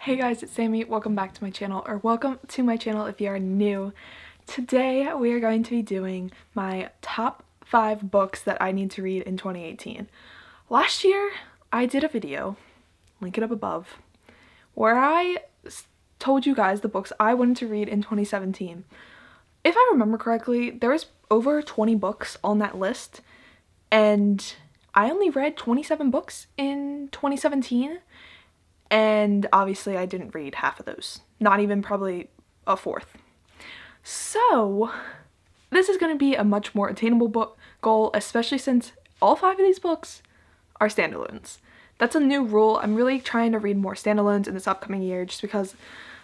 Hey guys, it's Sammy. Welcome back to my channel, or welcome to my channel if you are new. Today we are going to be doing my top 5 books that I need to read in 2018. Last year I did a video, link it up above, where I told you guys the books I wanted to read in 2017. If I remember correctly, there was over 20 books on that list, and I only read 27 books in 2017. And obviously I didn't read half of those, not even probably a fourth. So this is going to be a much more attainable book goal, especially since all 5 of these books are standalones. That's a new rule. I'm really trying to read more standalones in this upcoming year just because,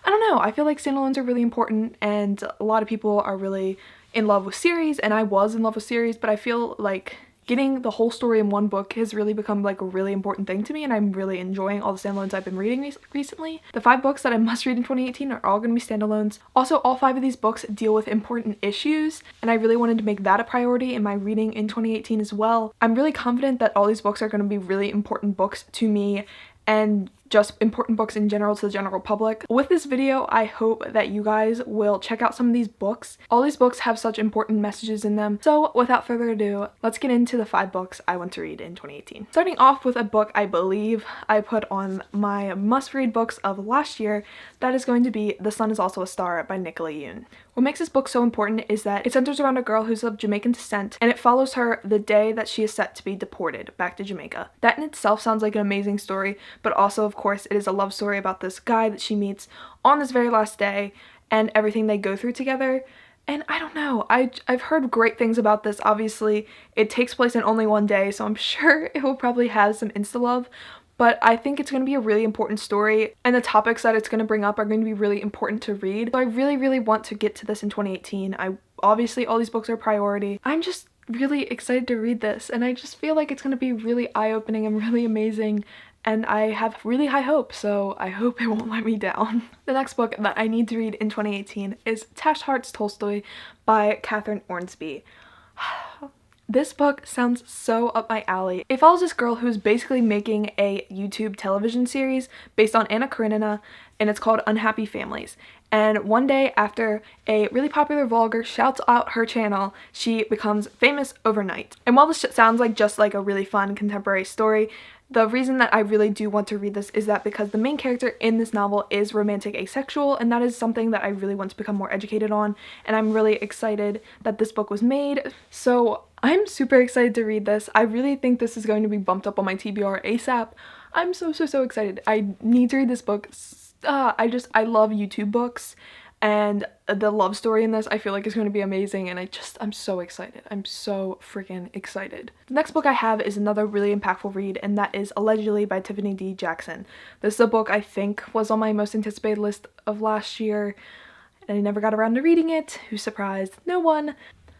I don't know, I feel like standalones are really important and a lot of people are really in love with series, and I was in love with series, but I feel like getting the whole story in one book has really become like a really important thing to me, and I'm really enjoying all the standalones I've been reading recently. The 5 books that I must read in 2018 are all going to be standalones. Also, all 5 of these books deal with important issues, and I really wanted to make that a priority in my reading in 2018 as well. I'm really confident that all these books are going to be really important books to me and just important books in general to the general public. With this video, I hope that you guys will check out some of these books. All these books have such important messages in them. So without further ado, let's get into the 5 books I want to read in 2018. Starting off with a book I believe I put on my must-read books of last year, that is going to be The Sun Is Also a Star by Nicola Yoon. What makes this book so important is that it centers around a girl who's of Jamaican descent, and it follows her the day that she is set to be deported back to Jamaica. That in itself sounds like an amazing story, but also of course it is a love story about this guy that she meets on this very last day and everything they go through together. And I don't know, I've heard great things about this. Obviously it takes place in only one day, so I'm sure it will probably have some insta-love, but I think it's going to be a really important story, and the topics that it's going to bring up are going to be really important to read. So I really want to get to this in 2018. Obviously all these books are a priority. I'm just really excited to read this, and I just feel like it's going to be really eye-opening and really amazing, and I have really high hopes, so I hope it won't let me down. The next book that I need to read in 2018 is Tash Hart's Tolstoy by Catherine Ormsby. This book sounds so up my alley. It follows this girl who's basically making a YouTube television series based on Anna Karenina, and it's called Unhappy Families. And one day after a really popular vlogger shouts out her channel, she becomes famous overnight. And while this sounds like just like a really fun contemporary story, the reason that I really do want to read this is that because the main character in this novel is romantic asexual, and that is something that I really want to become more educated on, and I'm really excited that this book was made. So I'm super excited to read this. I really think this is going to be bumped up on my TBR ASAP. I'm so excited. I need to read this book. I love YouTube books, and the love story in this I feel like is going to be amazing, and I'm so excited. I'm so freaking excited. The next book I have is another really impactful read, and that is Allegedly by Tiffany D. Jackson. This is a book I think was on my most anticipated list of last year, and I never got around to reading it. Who's surprised? No one.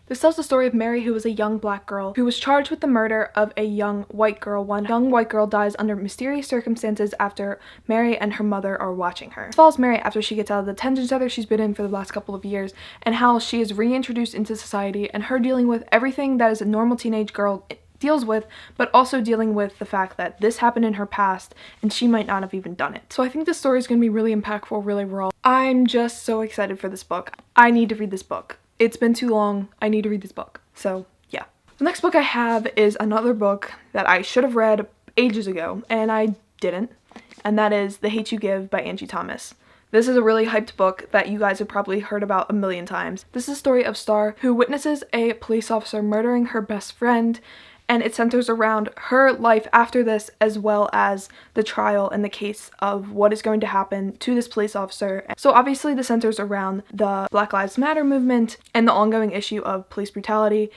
This tells the story of Mary, who was a young black girl who was charged with the murder of a young white girl. One young white girl dies under mysterious circumstances after Mary and her mother are watching her. This follows Mary after she gets out of the detention center she's been in for the last couple of years, and how she is reintroduced into society, and her dealing with everything that is a normal teenage girl deals with, but also dealing with the fact that this happened in her past and she might not have even done it. So I think this story is going to be really impactful, really raw. I'm just so excited for this book. I need to read this book. It's been too long. I need to read this book. So yeah. The next book I have is another book that I should have read ages ago, and I didn't, and that is The Hate You Give by Angie Thomas. This is a really hyped book that you guys have probably heard about a million times. This is a story of Star, who witnesses a police officer murdering her best friend, and it centers around her life after this, as well as the trial and the case of what is going to happen to this police officer. So obviously this centers around the Black Lives Matter movement and the ongoing issue of police brutality.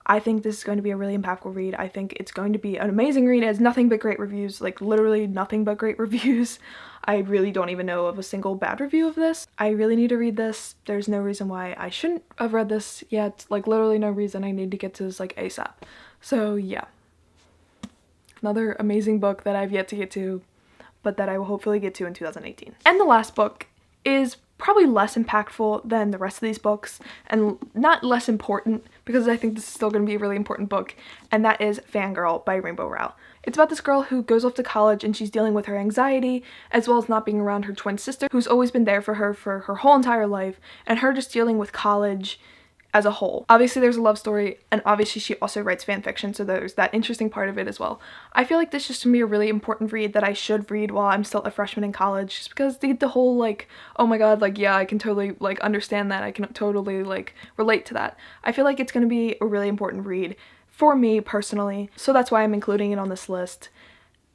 I think this is going to be a really impactful read. I think it's going to be an amazing read. It has nothing but great reviews, like literally nothing but great reviews. I really don't even know of a single bad review of this. I really need to read this. There's no reason why I shouldn't have read this yet. Like literally no reason. I need to get to this like ASAP. So yeah, another amazing book that I've yet to get to, but that I will hopefully get to in 2018. And the last book is probably less impactful than the rest of these books, and not less important, because I think this is still going to be a really important book, and that is Fangirl by Rainbow Rowell. It's about this girl who goes off to college and she's dealing with her anxiety, as well as not being around her twin sister, who's always been there for her whole entire life, and her just dealing with college as a whole. Obviously there's a love story, and obviously she also writes fan fiction, so there's that interesting part of it as well. I feel like this is just to me a really important read that I should read while I'm still a freshman in college, just because the whole like, oh my god, like yeah, I can totally like understand that, I can totally like relate to that. I feel like it's gonna be a really important read for me personally, so that's why I'm including it on this list.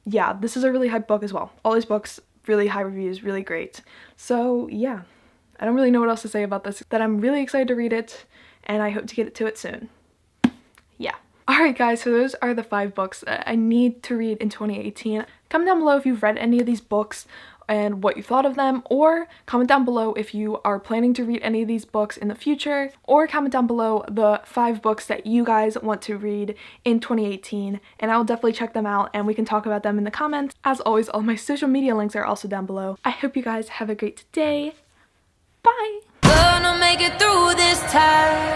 Yeah, this is a really hype book as well. All these books, really high reviews, really great. So yeah, I don't really know what else to say about this, that I'm really excited to read it, and I hope to get to it soon. Yeah. Alright guys, so those are the 5 books that I need to read in 2018. Comment down below if you've read any of these books and what you thought of them, or comment down below if you are planning to read any of these books in the future, or comment down below the 5 books that you guys want to read in 2018, and I'll definitely check them out and we can talk about them in the comments. As always, all my social media links are also down below. I hope you guys have a great day. Bye! Gonna make it through this time.